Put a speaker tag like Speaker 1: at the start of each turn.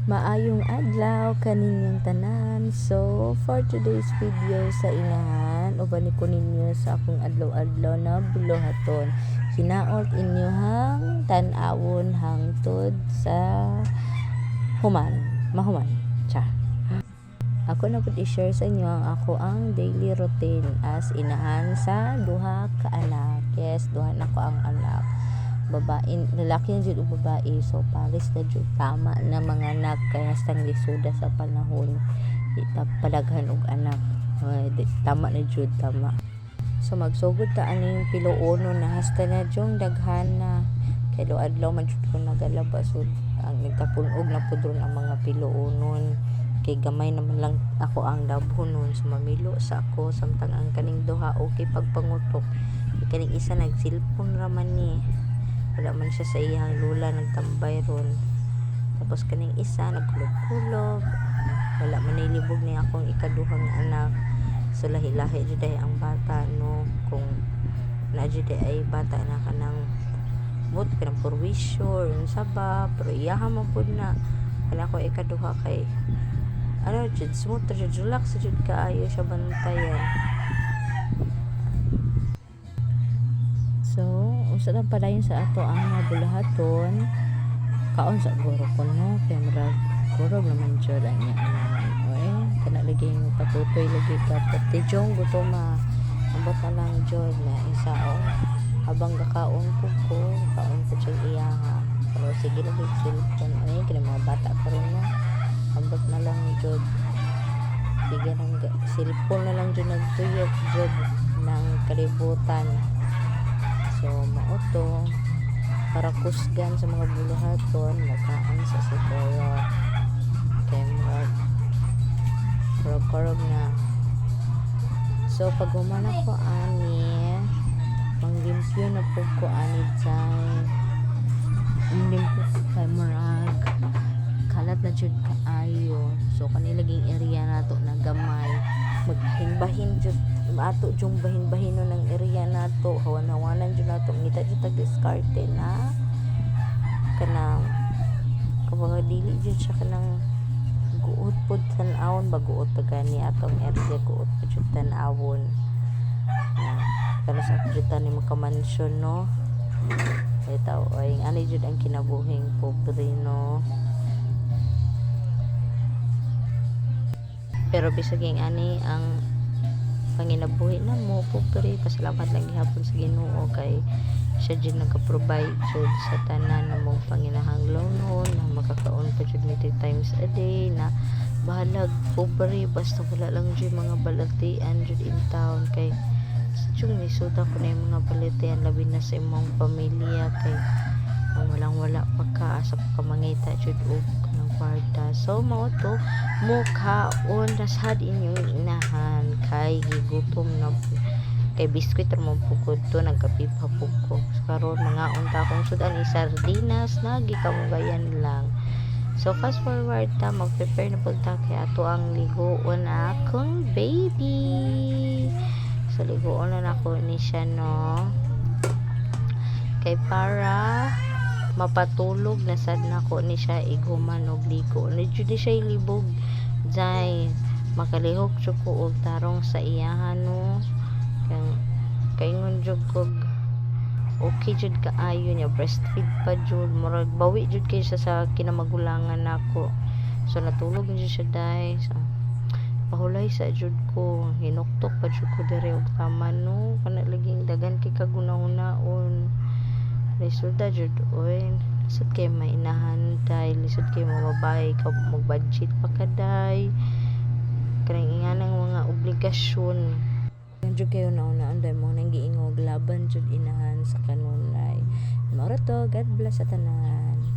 Speaker 1: Maayong adlaw kaninyong tanan. So for today's video sa inahan, uban ko ninyo sa akong adlaw-adlaw na buluhaton. Hinaot inyohang tan-awon hangtod sa mahuman. Ako na pud i-share sa inyo ang daily routine as inahan sa duha ka anak. Yes, duha na ko ang anak. Babae, lalaki na jud o babae, so pares na jud tama na mga anak kaya hastang lisuda sa panahon padaghan og anak. Tama na jud, tama. So magsugod ta aning piloono na hasta na jung daghan na kay adlaw man jud ko nagalabas so ang nagtapunog na pud ron ang mga piloonon kay gamay naman lang ako ang dabhon nun so mamilo sa ako samtang ang kaning duha okay pagpangutok kaning isa nagsilpon raman ni wala man siya sa iyang lula nagtambay ron tapos kaning isa nagkulog-kulog wala man nilibog ni akong ikaduhang anak so lahi-lahi jud ay ang bata no kung na jud ay bata na kanang but kanang purwisyo unsa ba pero iyaha man pud na kana ko ikaduha kay ano jud smooth jud relax jud kaayo siya bantayan. So usa lang padayon sa ato ang mga bulahaton kaon sa guro ko no kay murag guro naman jud ang niya oy kana lagi patutoy lagi ka pati jong gutoma ambot na lang jud na isa habang gakaon po ko kaon po jud iyaha pero sige lagi cellphone ay kini mga bata karon no ambot na lang jud sige nang cellphone na lang jud nagtuyok jud ng kalibutan. So mauto para kusgan sa mga buluhaton makaan sa sikoro kay korog na. So pag humana ko ani panglimpyo na po ko ani dyan limpyo kay marag kalat na jud kaayo so kanilaging area nato na gamay magbahin jud ato jung bahin-bahin ng area nato hawan-hawanan jud nato ngita jud tag diskarte na kanang kapag dili jud siya kanang guot pod tan-awon baguot gani atong area guot pod jud tan-awon kalas at jud ni makamansyon no itaw ay ani jud ang kinabuhing pobre no pero bisaging ani ang panginabuhi na mo pobre pasalamat lang gihapon sa Ginoo kay siya jud nagka-provide jud sa tanan na mong panginahanglan noon na makakaon pa jud 3 times a day na bahalag pobre basta wala lang jud mga balatian jud in town kay jud ni suda ko na yung mga balatian labi na sa imong pamilya kay ang walang-wala pa ka asa pa mangita jud og kanang kwarta so mao to mukhaon rasad inyong inahan kay gigutom na kay biskwit ra mo pugod to nagkapipa pugko karon mga unta kong sudan is sardinas na gikamugayan lang so fast forward ta mag-prepare na pud ta kay ato ang ligoon akong baby so ligoon na ako ni siya no kay para mapatulog na sad nako ni siya iguman og ligo na jud siya libog jay makalihok jud ko og tarong sa iyahan no kay ngon jud ko okay jud kaayo niya breastfeed pa jud murag bawi jud kay siya sa kinamagulangan nako so natulog jud siya dai so pahulay sa jud ko hinuktok pa jud ko diri og tama no kana laging dagan kay kaguna-unaon lisod da jud oy lisod kay mainahan day lisod kay mababay ka mag-budget pa kaday kanang inganang mga obligasyon jud kayo naunaan day mo nang giingog laban jud inahan sa kanunay mao to God bless sa tanan.